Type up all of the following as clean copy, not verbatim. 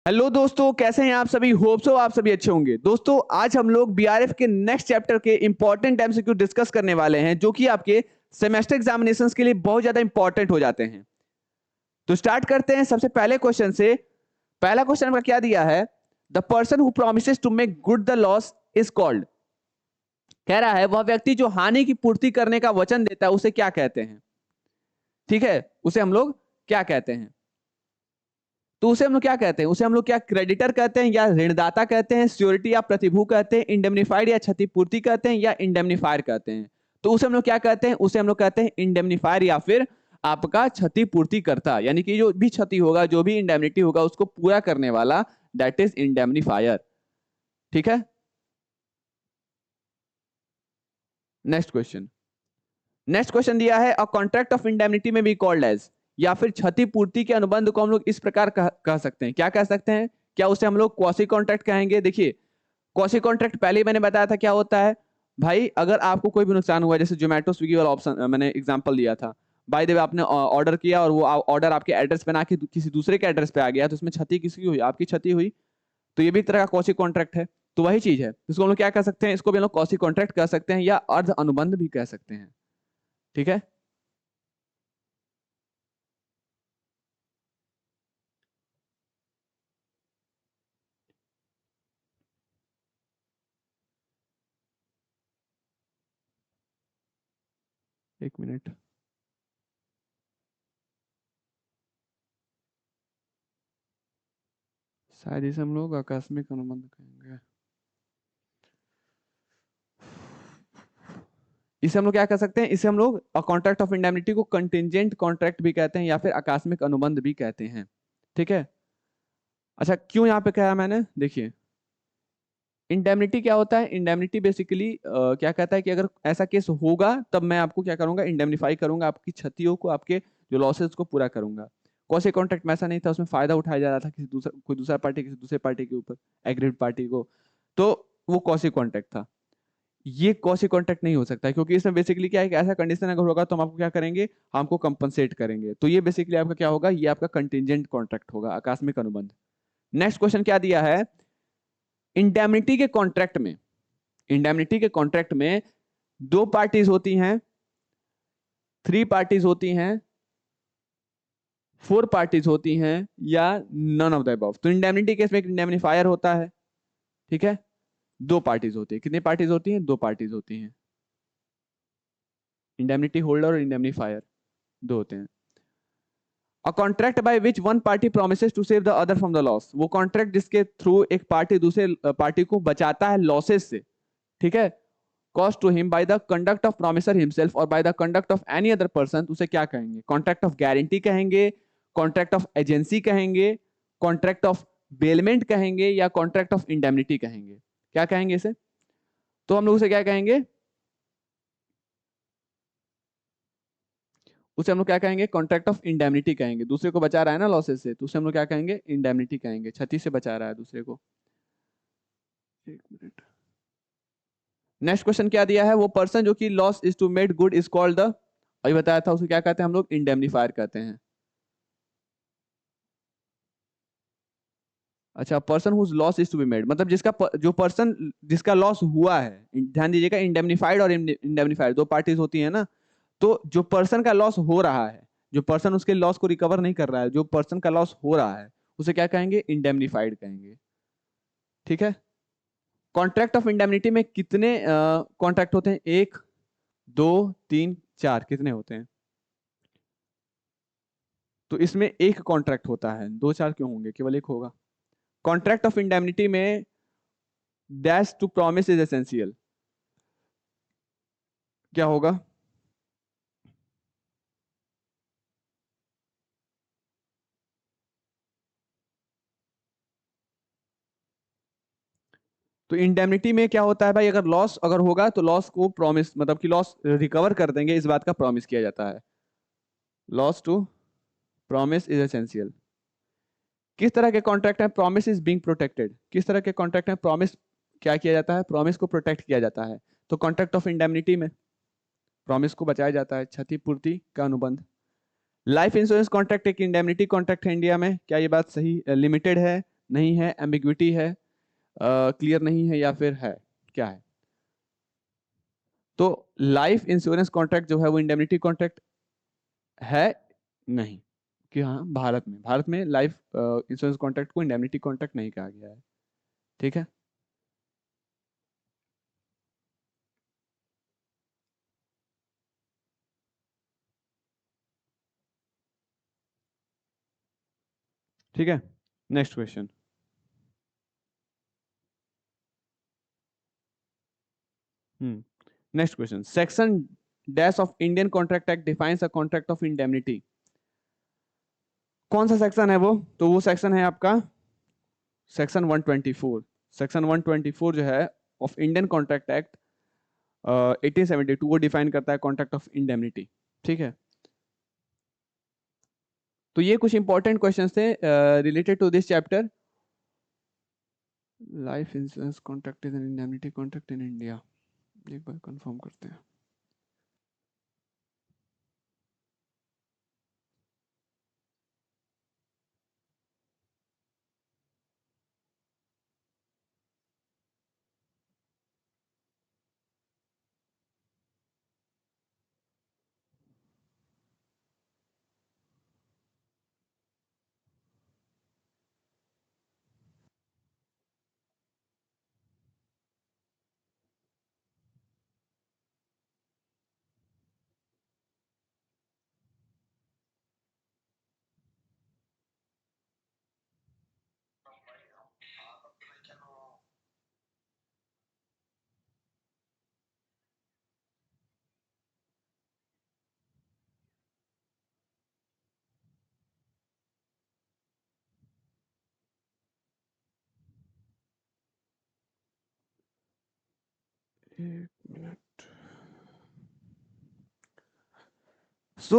Hello दोस्तों, कैसे हैं आप सभी। होप सो आप सभी अच्छे होंगे। दोस्तों आज हम लोग बीआरएफ के नेक्स्ट चैप्टर के इंपॉर्टेंट एमसीक्यू डिस्कस करने वाले हैं, जो कि आपके सेमेस्टर एग्जामिनेशंस के लिए बहुत ज्यादा इंपॉर्टेंट हो जाते हैं। तो स्टार्ट करते हैं सबसे पहले क्वेश्चन से। पहला क्वेश्चन का क्या दिया है, the person who promises to make good the loss is called. कह रहा है वह व्यक्ति जो हानि की पूर्ति करने का वचन देता है उसे क्या कहते हैं। ठीक है, उसे हम लोग क्या कहते हैं। तो उसे हम लोग क्या कहते हैं, उसे हम लोग क्या क्रेडिटर कहते हैं या ऋणदाता कहते हैं, श्योरिटी या प्रतिभू कहते हैं, इंडेमनिफाइड या क्षतिपूर्ति कहते हैं, या इंडेमनिफायर कहते हैं। तो उसे हम लोग क्या कहते हैं, उसे हम लोग कहते हैं इंडेमनिफायर या फिर आपका क्षतिपूर्ति करता, यानी कि जो भी क्षति होगा, जो भी इंडेमनिटी होगा उसको पूरा करने वाला, दैट इज इंडेमनिफायर। ठीक है, नेक्स्ट क्वेश्चन। नेक्स्ट क्वेश्चन दिया है, अ कॉन्ट्रैक्ट ऑफ इंडेमनिटी में बी कॉल्ड एज, या फिर क्षतिपूर्ति के अनुबंध को हम लोग इस प्रकार कह सकते हैं। क्या कह सकते हैं, क्या उसे हम लोग क्वासी कॉन्ट्रैक्ट कहेंगे। देखिए क्वासी कॉन्ट्रैक्ट पहले ही मैंने बताया था क्या होता है भाई। अगर आपको कोई भी नुकसान हुआ, जैसे जोमेटो स्विगी वाला ऑप्शन मैंने एग्जांपल दिया था, बाय द वे आपने ऑर्डर किया और वो ऑर्डर आपके एड्रेस पे ना कि किसी दूसरे के एड्रेस पे आ गया, तो उसमें क्षति किसकी हुई, आपकी क्षति हुई। तो ये भी एक तरह का क्वासी कॉन्ट्रैक्ट है। तो वही चीज है, इसको हम लोग क्या कह सकते हैं, इसको भी हम लोग क्वासी कॉन्ट्रैक्ट कह सकते हैं या अर्ध अनुबंध भी कह सकते हैं। ठीक है, एक मिनट। शायद इसे हम लोग आकस्मिक अनुबंध कहेंगे। इसे हम लोग क्या कह सकते हैं, इसे हम लोग कॉन्ट्रैक्ट ऑफ इंडेमनिटी को कंटिजेंट कॉन्ट्रैक्ट भी कहते हैं या फिर आकस्मिक अनुबंध भी कहते हैं। ठीक है, अच्छा क्यों यहाँ पे कहा मैंने, देखिए इंडेमनिटी क्या होता है। इंडेमनिटी बेसिकली क्या कहता है कि अगर ऐसा केस होगा तब मैं आपको क्या करूंगा, इंडेमनिफाई करूंगा, आपकी क्षतियों को, आपके जो लॉसेस को पूरा करूंगा। कौन कॉन्ट्रैक्ट में ऐसा नहीं था, उसमें फायदा उठाया जा रहा था किसी दूसरा, कोई दूसरा पार्टी किसी दूसरे पार्टी के ऊपर, एग्रीड पार्टी को। तो वो कौसी कॉन्ट्रैक्ट था। ये कौसी कॉन्ट्रैक्ट नहीं हो सकता, क्योंकि इसमें बेसिकली क्या है कि ऐसा कंडीशन अगर होगा तो हम आपको क्या करेंगे, हमको कंपनसेट करेंगे। तो ये बेसिकली आपका क्या होगा, ये आपका कंटिजेंट कॉन्ट्रैक्ट होगा, आकस्मिक अनुबंध। नेक्स्ट क्वेश्चन क्या दिया है, इंडेमनिटी के कॉन्ट्रैक्ट में, इंडेमनिटी के कॉन्ट्रैक्ट में दो पार्टीज होती हैं, थ्री पार्टीज होती हैं, फोर पार्टीज होती हैं, या नन ऑफ द अबव। तो इंडेमनिटी केस में एक इंडेमनिफायर होता है। ठीक है, दो पार्टीज होती है, कितनी पार्टीज होती हैं, दो पार्टीज होती हैं। इंडेमनिटी होल्डर और इंडेमनिफायर दो होते हैं। A contract by which one party promises to save the other from the loss, वो कॉन्ट्रैक्ट जिसके थ्रू एक पार्टी दूसरे पार्टी को बचाता है लॉसेस से। ठीक है, cost to him by the conduct of promiser himself और by the conduct of any other person, उसे क्या कहेंगे, कॉन्ट्रैक्ट ऑफ गारंटी कहेंगे, कॉन्ट्रैक्ट ऑफ एजेंसी कहेंगे, कॉन्ट्रैक्ट ऑफ बेलमेंट कहेंगे, या कॉन्ट्रैक्ट ऑफ इंडेमनिटी कहेंगे। क्या कहेंगे इसे, तो हम लोग उसे क्या कहेंगे, उसे हम लोग क्या कहेंगे, कॉन्ट्रैक्ट ऑफ इंडेमनिटी कहेंगे। दूसरे को बचा रहा है ना लॉसेस से, तो उसे हम लोग क्या कहेंगे, इंडेमनिटी कहेंगे, क्षति से बचा रहा है दूसरे को। एक मिनट। नेक्स्ट क्वेश्चन क्या दिया है, वो पर्सन जो कि loss is to made good is called the, अभी बताया था, उसे क्या कहते हैं हम लोग, इंडेमनिफायर कहते हैं। अच्छा, person whose loss is to be made, मतलब जो पर्सन जिसका लॉस हुआ है, ध्यान दीजिएगा इंडेमनिफाइड और इंडेमनिफाइड दो पार्टीज होती है ना। तो जो पर्सन का लॉस हो रहा है, जो पर्सन उसके लॉस को रिकवर नहीं कर रहा है, जो पर्सन का लॉस हो रहा है, उसे क्या कहेंगे, इंडेमनिफाइड कहेंगे। ठीक है, कॉन्ट्रैक्ट ऑफ इंडेमनिटी में कितने कॉन्ट्रैक्ट होते हैं, एक, दो, तीन, चार, कितने होते हैं। तो इसमें एक कॉन्ट्रैक्ट होता है, दो चार क्यों होंगे, केवल एक होगा। कॉन्ट्रैक्ट ऑफ इंडेमनिटी में dash to promise is essential, क्या होगा, तो इंडेमनिटी में क्या होता है भाई, अगर लॉस अगर होगा तो लॉस को प्रॉमिस, मतलब कि लॉस रिकवर कर देंगे, इस बात का प्रॉमिस किया जाता है। Loss to promise is essential. किस तरह के कॉन्ट्रैक्ट है, प्रॉमिस इज बीइंग प्रोटेक्टेड, किस तरह के कॉन्ट्रैक्ट है, प्रॉमिस क्या किया जाता है, प्रॉमिस को प्रोटेक्ट किया जाता है। तो कॉन्ट्रैक्ट ऑफ इंडेमनिटी में प्रॉमिस को बचाया जाता है, क्षतिपूर्ति का अनुबंध। लाइफ इंश्योरेंस कॉन्ट्रैक्ट एक इंडेमनिटी कॉन्ट्रैक्ट है इंडिया में, क्या ये बात सही लिमिटेड है, नहीं है, एम्बिग्विटी है, क्लियर नहीं है, या फिर है, क्या है? तो लाइफ इंश्योरेंस कॉन्ट्रैक्ट जो है वो इंडेमनिटी कॉन्ट्रैक्ट है नहीं, कि हाँ भारत में लाइफ इंश्योरेंस कॉन्ट्रैक्ट को इंडेमनिटी कॉन्ट्रैक्ट नहीं कहा गया है। ठीक है, ठीक है, next question. Next question, section dash of Indian contract act defines a contract of indemnity. कौन सा सेक्शन है वो? तो वो सेक्शन है आपका सेक्शन 124। सेक्शन 124 जो है ऑफ इंडियन कॉन्ट्रैक्ट एक्ट 1872 वो डिफाइन करता है कॉन्ट्रैक्ट ऑफ इंडेमनिटी। ठीक है, तो ये कुछ इंपॉर्टेंट क्वेश्चंस थे related to this chapter. Life insurance contract is an indemnity contract in India, एक बार कंफर्म करते हैं। एक मिनट। सो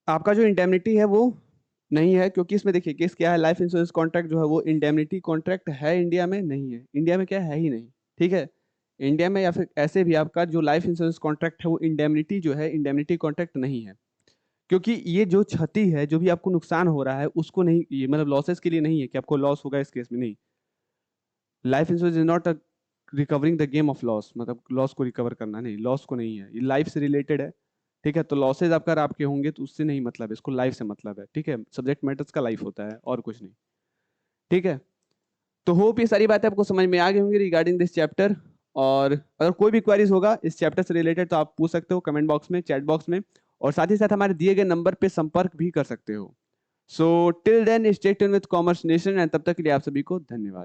आपका जो इंडेमनिटी है वो नहीं है, क्योंकि इसमें देखिए केस क्या है, लाइफ इंश्योरेंस कॉन्ट्रैक्ट जो है वो इंडेमनिटी कॉन्ट्रैक्ट है इंडिया में नहीं है। इंडिया में क्या है ही नहीं। ठीक है, इंडिया में या फिर ऐसे भी आपका जो लाइफ इंश्योरेंस कॉन्ट्रैक्ट है वो इंडेमनिटी जो है इंडेमनिटी कॉन्ट्रैक्ट नहीं है, क्योंकि ये जो क्षति है, जो भी आपको नुकसान हो रहा है उसको नहीं, ये मतलब लॉसेस के लिए नहीं है कि आपको लॉस होगा इस केस में, नहीं। Life insurance is not a recovering the game of loss, मतलब लॉस को रिकवर करना नहीं, लॉस को नहीं है, ये लाइफ से रिलेटेड है। ठीक है, तो लॉसेज अगर आपके होंगे तो उससे नहीं मतलब है, इसको लाइफ से मतलब है। ठीक है, सब्जेक्ट मैटर्स का लाइफ होता है और कुछ नहीं। ठीक है, तो होप ये सारी बातें आपको समझ में आ गई होंगी रिगार्डिंग दिस चैप्टर। और अगर कोई भी क्वेरीज होगा इस चैप्टर से रिलेटेड तो आप पूछ सकते हो कमेंट बॉक्स में, चैट बॉक्स में, और साथ ही साथ हमारे दिए गए नंबर पे संपर्क भी कर सकते हो। So till then stay tuned with commerce nation, and तब तक के लिए आप सभी को धन्यवाद।